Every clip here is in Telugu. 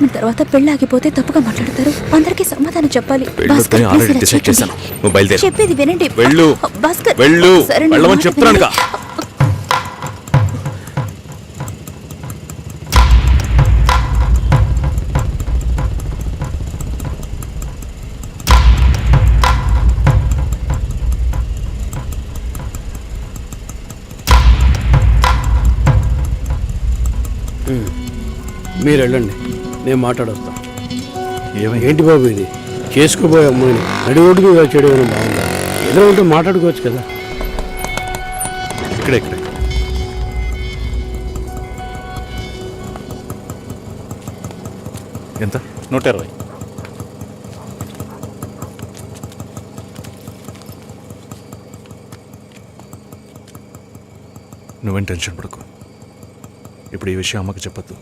ఎంగేజ్మెంట్ తర్వాత పెళ్లి ఆగిపోతే తప్పుగా మాట్లాడతారు. అందరికీ సమాధానం చెప్పాలి. భాస్కర్, please ఇలా చేయకండి. చెప్పేది వినండి. భాస్కర్, సరే, నా మాట వినండి. మీరు వెళ్ళండి, నేను మాట్లాడొస్తాను. ఏంటి బాబు ఇది? చేసుకోబోయే అమ్మాయిని నడి ఓటుకు చేయడం బాగుందా? ఏదో ఉంటే మాట్లాడుకోవచ్చు కదా. ఇక్కడే ఎంత? 120. నువ్వేం టెన్షన్ పడకు. ఇప్పుడు ఈ విషయం అమ్మకి చెప్పొద్దు.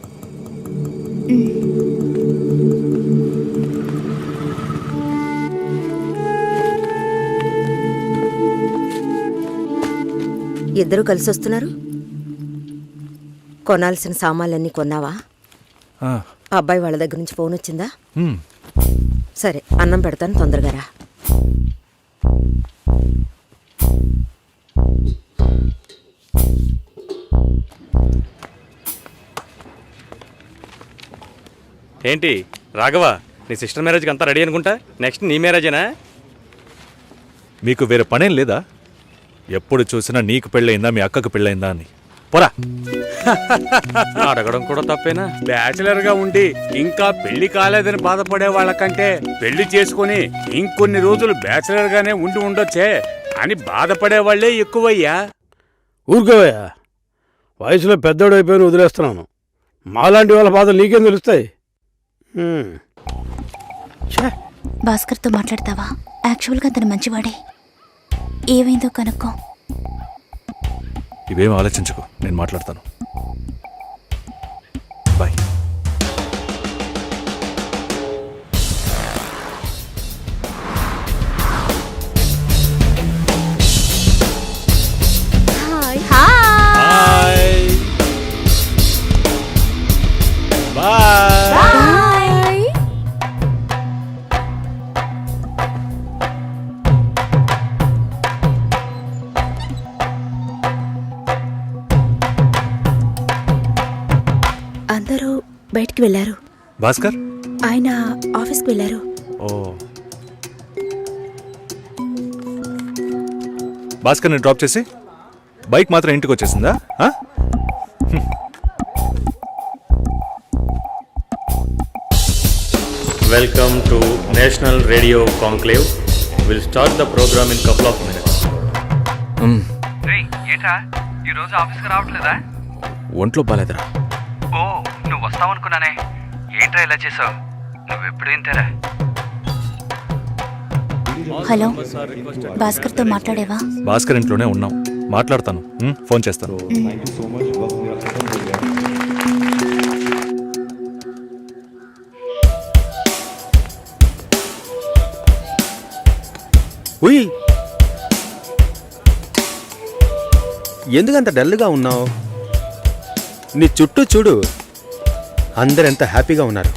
ఇద్దరు కలిసి వస్తున్నారు. కొనాల్సిన సామాన్లన్నీ కొన్నావా? అబ్బాయి వాళ్ళ దగ్గర నుంచి ఫోన్ వచ్చిందా? సరే, అన్నం పెడతాను, తొందరగా రా. ఏంటి రాఘవ, నీ సిస్టర్ మ్యారేజ్కి అంతా రెడీ అనుకుంటా. నెక్స్ట్ నీ మ్యారేజేనా? మీకు వేరే పనేం లేదా? ఎప్పుడు చూసినా నీకు పెళ్ళయిందా, మీ అక్కకు పెళ్ళయిందా అని. పోరా. అడగడం కూడా తప్పేనా? బ్యాచిలర్ గా ఉండి ఇంకా పెళ్లి కాలేదని బాధపడే వాళ్ళకంటే పెళ్లి చేసుకుని ఇంకొన్ని రోజులు బ్యాచిలర్ గానే ఉండి ఉండొచ్చే అని బాధపడే వాళ్లే ఎక్కువయ్యా. ఊరుకోవయ్యా, వయసులో పెద్దోడు అయిపోయిన వదిలేస్తున్నాను. మాలాంటి వాళ్ళ బాధలు నీకేం తెలుస్తాయి? భాస్కర్తో మాట్లాడతావా? యాక్చువల్గా అతను మంచివాడే. ఏమైందో కనుక్కో. ఇవేం ఆలోచించకు, నేను మాట్లాడతాను. బాయ్. అందరూ బయటికి వెళ్ళారు. భాస్కర్ ఆయన ఆఫీస్కి వెళ్ళారు. ఓ, భాస్కర్ని డ్రాప్ చేసి బైక్ మాత్రం ఇంటికి వచ్చేసిందా? Welcome to national radio conclave. Will start the programme in couple of minutes. ఏంట్రా ఈరోజు ఆఫీస్కి రావట్లేదా? ఒంట్లో బాలేదురా. ఓ, నువ్వు వస్తావనుకున్నానే. ఏంట్రా ఇలా చేసావు? నువ్వెప్పుడు ఇంతేరా? హలో, భాస్కర్తో మాట్లాడేవా? భాస్కర్ ఇంట్లోనే ఉన్నాం, మాట్లాడతాను. ఫోన్ చేస్తాను. ఉయ్, ఎందుకంత డల్గా ఉన్నావు? నీ చుట్టూ చూడు, అందరెంత హ్యాపీగా ఉన్నారు.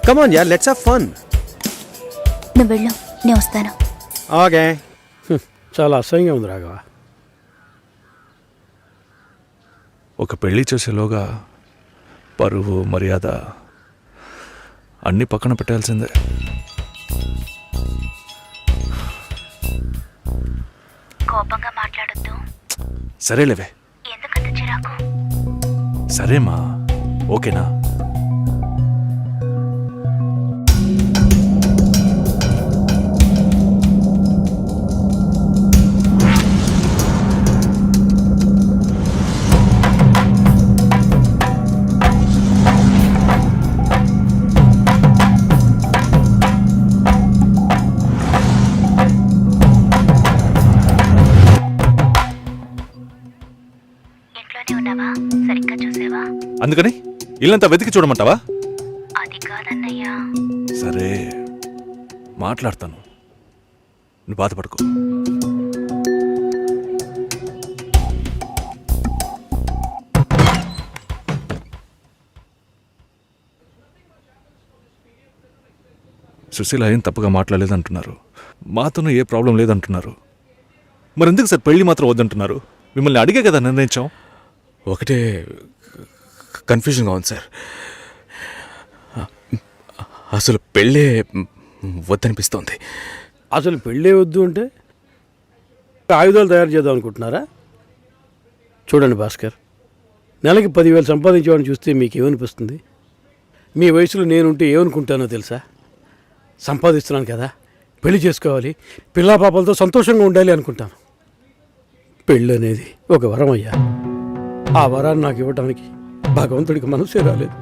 కమాన్ యార్, లెట్స్ హావ్ ఫన్. నువ్వు వెళ్ళు, నేను వస్తాను. ఓకే. చాలా అసహ్యంగా ఉంది రాఘవ. ఒక పెళ్లి చేసేలోగా పరువు, మర్యాద అన్నీ పక్కన పెట్టాల్సిందే. కోపంగా మాట్లాడొద్దు. సరేలేవే. ఎందుకంత చిరాకు? సరేమా, ఓకేనా? అందుకని ఇల్లంతా వెతికి చూడమంటావా? అది కాదన్నయ్యా. సరే, మాట్లాడతాను, నువ్వు బాధపడుకో. సుశీల ఏం తప్పుగా మాట్లాడలేదంటున్నారు, మాతోనూ ఏ ప్రాబ్లం లేదంటున్నారు. మరి ఎందుకు సార్ పెళ్లి మాత్రం వద్దంటున్నారు? మిమ్మల్ని అడిగే కదా నిర్ణయించాం. ఒకటే కన్ఫ్యూజన్గా ఉంది సార్. అసలు పెళ్ళే వద్దనిపిస్తోంది. అసలు పెళ్ళే వద్దు అంటే ఆయుధాలు తయారు చేద్దాం అనుకుంటున్నారా? చూడండి భాస్కర్, నెలకి 10,000 సంపాదించేవాడిని చూస్తే మీకేమనిపిస్తుంది? మీ వయసులో నేనుంటే ఏమనుకుంటానో తెలుసా? సంపాదిస్తున్నాను కదా, పెళ్లి చేసుకోవాలి, పిల్లా పాపలతో సంతోషంగా ఉండాలి అనుకుంటాను. పెళ్ళి అనేది ఒక వరం అయ్యా. ఆ వరాన్ని నాకు ఇవ్వడానికి భగవంతుడికి మనసే రాలేదు.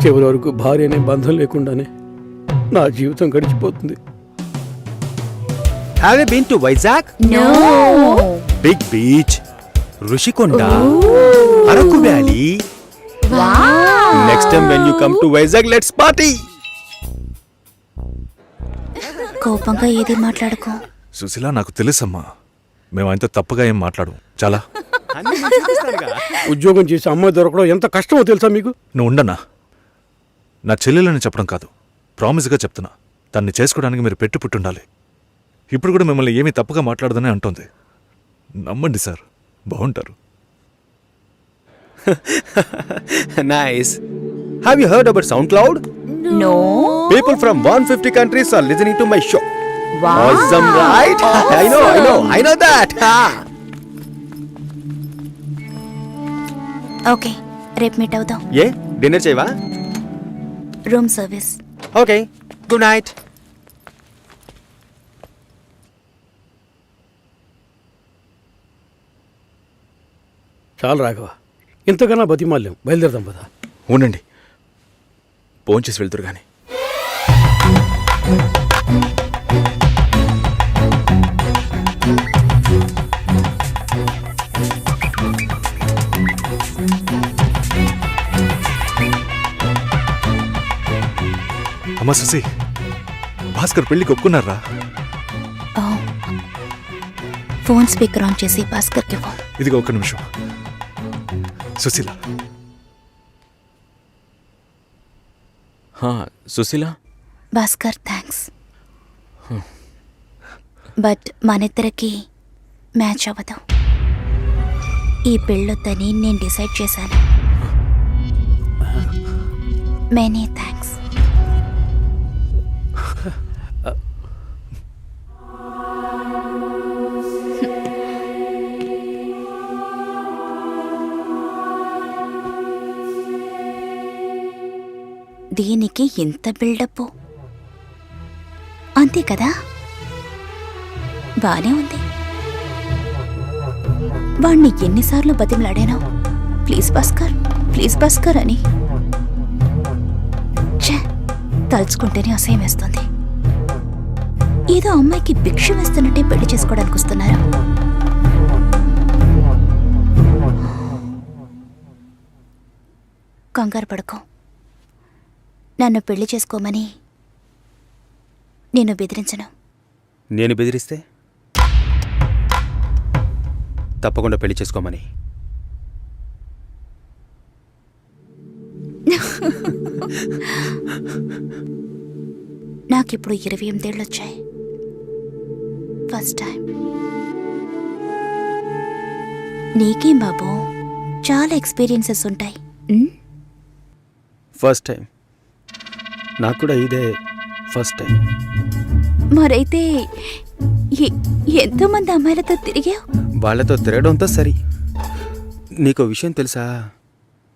చివరి వరకు భార్య అనే బంధం లేకుండానే నా జీవితం గడిచిపోతుంది. Have you been to Vizag? No. Big beach, Rushikonda, Araku Valley. Wow. Next time when you come to Vizag, let's party. కోపంగా ఏది మాట్లాడుకో. సుశీల, నాకు తెలుసమ్మా, మేము ఆయనతో తప్పుగా ఏం మాట్లాడు. చాలా ఉద్యోగం చేసి అమ్మాయి దొరకడం ఎంత కష్టమో తెలుసా మీకు? నువ్వు ఉండన్నా. నా చెల్లెలని చెప్పడం కాదు, ప్రామిస్గా చెప్తున్నా, తన్ని చేసుకోవడానికి మీరు పుట్టుండాలి. ఇప్పుడు కూడా మిమ్మల్ని ఏమీ తప్పుగా మాట్లాడదని అంటోంది. నమ్మండి సార్, బాగుంటారు. Nice. Have you heard about SoundCloud? No. People from 150 countries are listening to my show. Wow. Awesome, right? I know that. Okay, రేపు మీట్ అవుదాం. ఏ డిన్నర్ చేయవా? Room service. Okay, good night. చాలు రాఘవ, ఇంతకన్నా బతిమాల్యం. బయలుదేరదాం పదా. ఉండండి, ఫోన్ చేసి వెళ్తురు కానీ. అమ్మా సుశీ, భాస్కర్ పెళ్లికి ఒప్పుకున్నారా? ఫోన్ స్పీకర్ ఆన్ చేసి భాస్కర్కి ఫోన్. ఇదిగో ఒక్క నిమిషం. సుశీల, సుశీల, భాస్కర్ థ్యాంక్స్, బట్ మనిద్దరికి మ్యాచ్ అవ్వదు. ఈ పెళ్ళొద్దని నేను డిసైడ్ చేశాను. Many thanks. దీనికి ఇంత బిల్డప్ అంతే కదా? బానే ఉంది. వాణ్ణి ఎన్నిసార్లు బతిమలాడాను, ప్లీజ్ భాస్కర్, ప్లీజ్ భాస్కర్ అని. ఛే, తలుచుకుంటేనే అసహ్యం వేస్తుంది. ఏదో అమ్మాయికి భిక్ష వేస్తున్నట్టే పెళ్లి చేసుకోవడానికి వస్తున్నారు. కంగారు పడుకో. నన్ను పెళ్లి చేసుకోమని నేను బెదిరించను. నేను బెదిరిస్తే తప్పకుండా పెళ్లి చేసుకోమని. నాకిప్పుడు 28 ఏళ్ళు వచ్చాయి. First time. నీకేం బాబు, చాలా ఎక్స్పీరియన్సెస్ ఉంటాయి. First time. నాకు కూడా ఇదే ఫస్ట్ టైం. మరైతే ఎంతోమంది అమ్మాయిలతో తిరిగావు? వాళ్ళతో తిరగడంతో సరి. నీకో విషయం తెలుసా?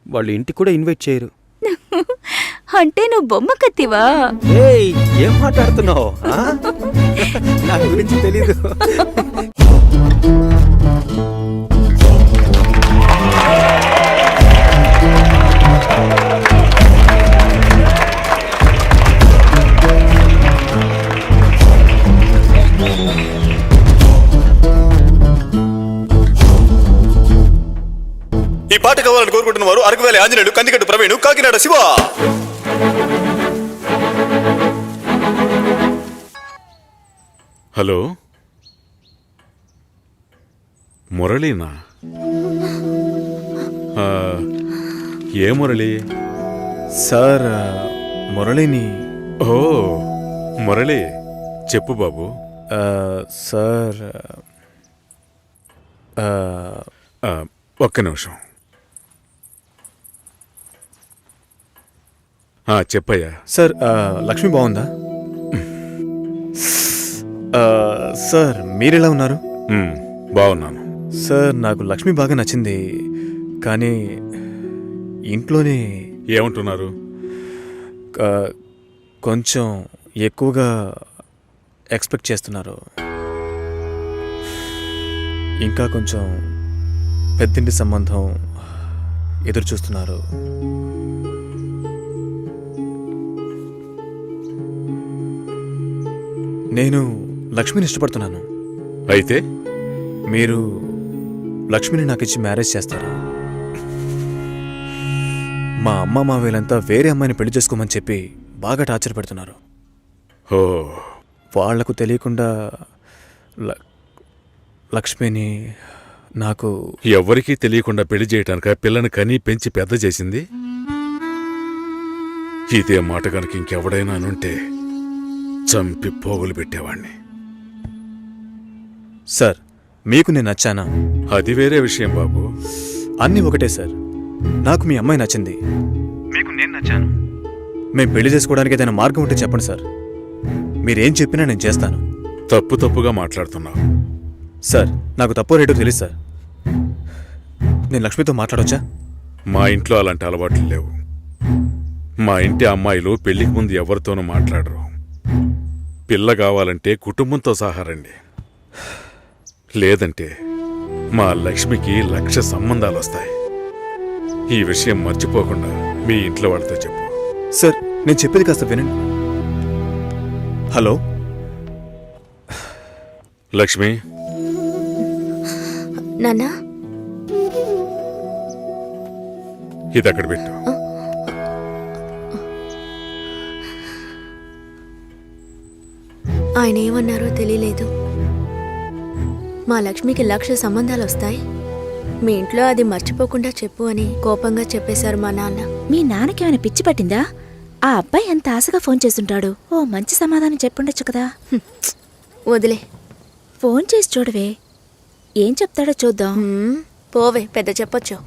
వాళ్ళు ఇంటికి కూడా ఇన్వైట్ చేయరు. అంటే నువ్వు బొమ్మ కత్తివా? ఏయ్, ఏం మాట్లాడుతున్నావు? నా గురించి తెలీదు. ఈ పాట కావాలని కోరుకుంటున్న వారు అరకు వ్యాలీ ఆంజనేయులు, కందికట్టు ప్రవీణ్, కాకినాడ శివ. హలో, మురళీనా? ఏ మురళి? సార్, మురళిని ఓ మురళి, చెప్పు బాబు. సార్ ఒక్క నిమిషం. చెప్పయ్యా. సార్ లక్ష్మి బాగుందా? సార్ మీరెలా ఉన్నారు? బాగున్నాను. సార్ నాకు లక్ష్మి బాగా నచ్చింది, కానీ ఇంట్లోనే ఏమంటున్నారు? కొంచెం ఎక్కువగా ఎక్స్పెక్ట్ చేస్తున్నారు. ఇంకా కొంచెం పెద్దింటి సంబంధం ఎదురు చూస్తున్నారు. నేను లక్ష్మిని ఇష్టపడుతున్నాను. అయితే మీరు లక్ష్మిని నాకు ఇచ్చి మ్యారేజ్ చేస్తారా? మా అమ్మ మా వీళ్ళంతా వేరే అమ్మాయిని పెళ్లి చేసుకోమని చెప్పి బాగా టార్చర్ పెడుతున్నారు. ఓ వాళ్లకు తెలియకుండా లక్ష్మిని నాకు ఎవ్వరికీ తెలియకుండా పెళ్లి చేయటానిక పిల్లని కనీ పెంచి పెద్ద చేసింది? ఇదే మాట కనుక ఇంకెవడైనా అనుంటే చంపి పోగులు పెట్టేవాణ్ణి. సార్ మీకు నేను నచ్చానా? అది వేరే విషయం బాబు. అన్నీ ఒకటే సార్. నాకు మీ అమ్మాయి నచ్చింది, మీకు నేను నచ్చాను. మేము పెళ్లి చేసుకోవడానికి ఏదైనా మార్గం ఉంటే చెప్పండి సార్. మీరేం చెప్పినా నేను చేస్తాను. తప్పుగా మాట్లాడుతున్నావు. సార్ నాకు తప్పో రేటో తెలుసు సార్. నేను లక్ష్మితో మాట్లాడొచ్చా? మా ఇంట్లో అలాంటి అలవాట్లు లేవు. మా ఇంటి అమ్మాయిలు పెళ్లికి ముందు ఎవరితోనూ మాట్లాడరు. పిల్ల కావాలంటే కుటుంబంతో సహా రండి, లేదంటే మా లక్ష్మికి 1,00,000 సంబంధాలు వస్తాయి. ఈ విషయం మర్చిపోకుండా మీ ఇంట్లో వాళ్ళతో చెప్పు. సార్ నేను చెప్పేది కాస్త వినండి. హలో లక్ష్మి. నాన్నా, ఇది అక్కడ పెట్టు. ఆయన ఏమన్నారో తెలియలేదు. మా లక్ష్మికి 1,00,000 సంబంధాలు వస్తాయి, మీ ఇంట్లో అది మర్చిపోకుండా చెప్పు అని కోపంగా చెప్పేశారు మా నాన్న. మీ నాన్నకేమైనా పిచ్చి పట్టిందా? ఆ అబ్బాయి ఎంత ఆశగా ఫోన్ చేస్తుంటాడు. ఓ మంచి సమాధానం చెప్పుండొచ్చు కదా. వదిలే, ఫోన్ చేసి చూడవే, ఏం చెప్తాడో చూద్దాం. పోవే, పెద్ద చెప్పొచ్చు.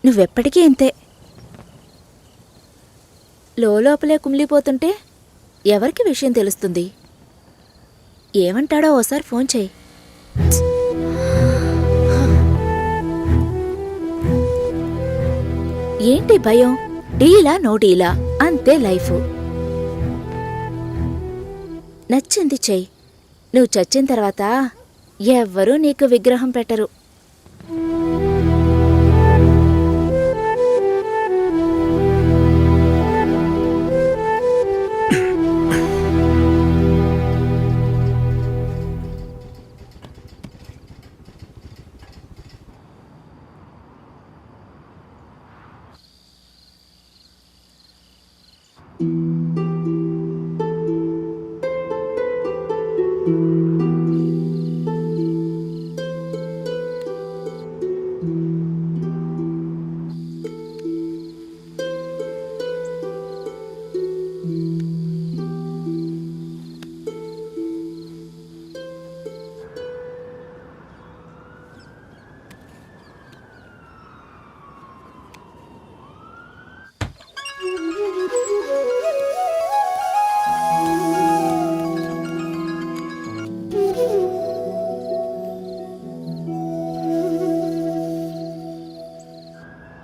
నువ్వెప్పటికీ ఇంతే. లోపలే కుమిలిపోతుంటే ఎవరికి విషయం తెలుస్తుంది? ఏమంటాడో ఓసారి ఫోన్ చేయి. ఏంటి భయం? డీలా నో డీలా అంతే లైఫ్. నచ్చింది చెయ్యి. నువ్వు చచ్చిన తర్వాత ఎవ్వరూ నీకు విగ్రహం పెట్టరు.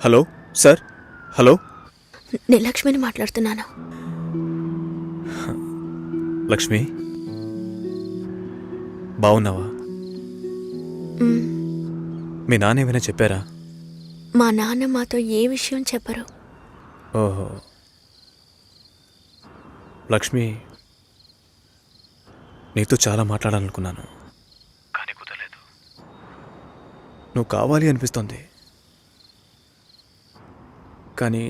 Hello sir. హలో, నేను లక్ష్మిని మాట్లాడుతున్నాను. లక్ష్మి బావున్నావా? మీ నాన్న ఏమైనా చెప్పారా? మా నాన్న మాతో ఏ విషయం చెప్పరు. ఓహో, లక్ష్మి నీతో చాలా మాట్లాడాలనుకున్నాను, కానీ కుదరలేదు. నువ్వు కావాలి అనిపిస్తోంది, కానీ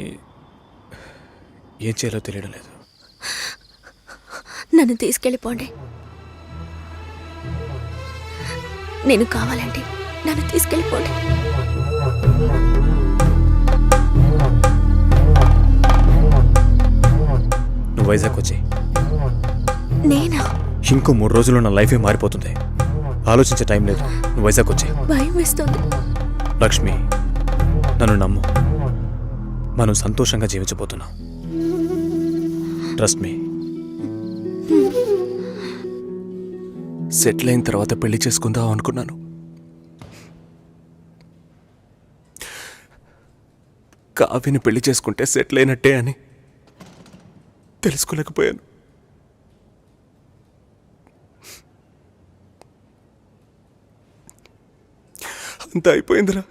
ఏం చేయాలో తెలియడం లేదు. నన్ను తీసుకెళ్ళిపోండి. నేను కావాలంటే నన్ను తీసుకెళ్ళిపోండి. నువ్వు వైజాగ్ వచ్చి. నేనా? ఇంకో 3 రోజుల్లో నా లైఫే మారిపోతుంది. ఆలోచించే టైం లేదు. నువ్వు వైజాగ్ వచ్చి. భయం వేస్తుంది. లక్ష్మి, నన్ను నమ్ము. మనం సంతోషంగా జీవించబోతున్నాం. Trust me. సెటిల్ అయిన తర్వాత పెళ్లి చేసుకుందాం అనుకున్నాను. కావ్యని పెళ్లి చేసుకుంటే సెటిల్ అయినట్టే అని తెలుసుకోలేకపోయాను. అంత అయిపోయిందిరా.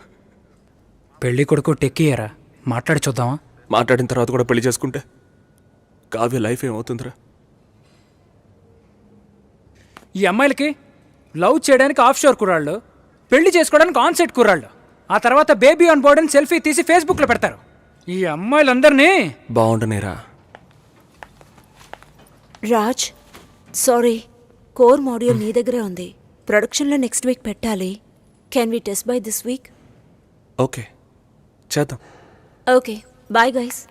పెళ్లి కొడుకు టెక్కియరా, మాట్లాడి చూద్దామా? మాట్లాడిన తర్వాత కూడా పెళ్లి చేసుకుంటే కావ్య లైఫ్ ఏమవుతుందిరా? ఈ అమ్మాయిలకి లవ్ చేయడానికి ఆఫ్ షోర్ కుర్రాళ్ళు, పెళ్లి చేసుకోవడానికి ఆన్ సెట్ కుర్రాళ్ళు, ఆ తర్వాత బేబీ ఆన్ బోర్డ్ అని సెల్ఫీ తీసి ఫేస్బుక్లో పెడతారు. ఈ అమ్మాయిలందరినీ బాగుండనేరా. రాజ్, సారీ, కోర్ మాడ్యూల్ నీ దగ్గరే ఉంది. ప్రొడక్షన్లో నెక్స్ట్ వీక్ పెట్టాలి. Can we test by this week? Okay, చేద్దాం. Okay, bye guys.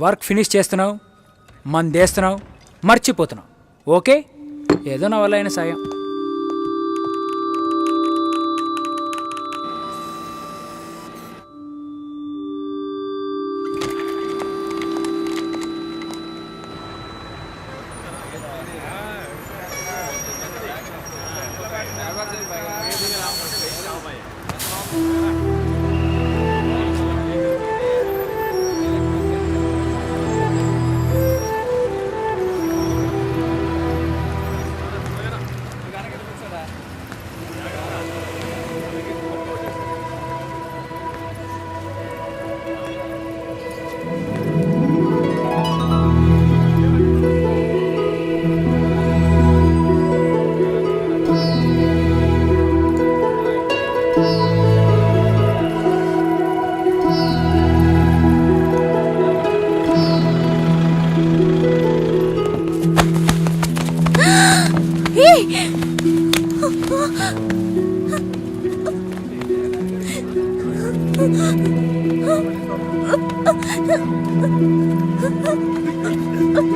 Work finish చేస్తున్నావు, మందేస్తున్నావు, మర్చిపోతున్నావు. ఓకే, ఏదో నా వల్ల అయిన సాయం.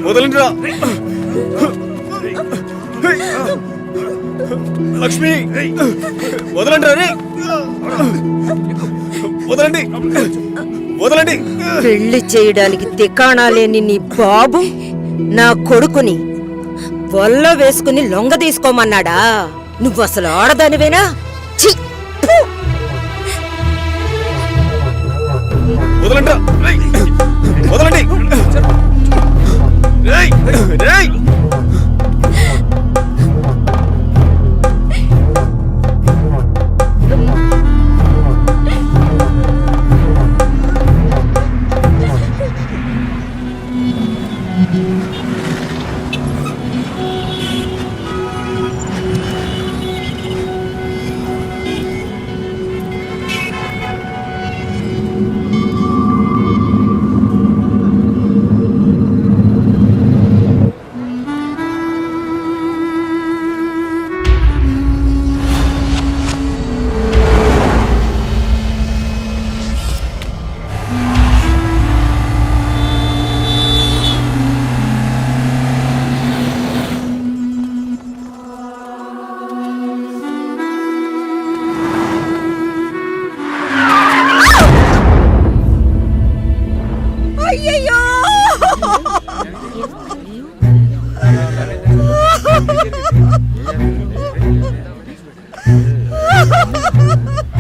వదలండిరా. లక్ష్మి, వదలండి. రే వదలండి, వదలండి. పెళ్లి చేయడానికి తికాణా లేని నీ బాబు నా కొడుకుని వల్ల వేసుకుని లొంగ తీసుకోమన్నాడా? నువ్వు అసలు ఆడదానివేనా? ఛీ! వదలండిరా.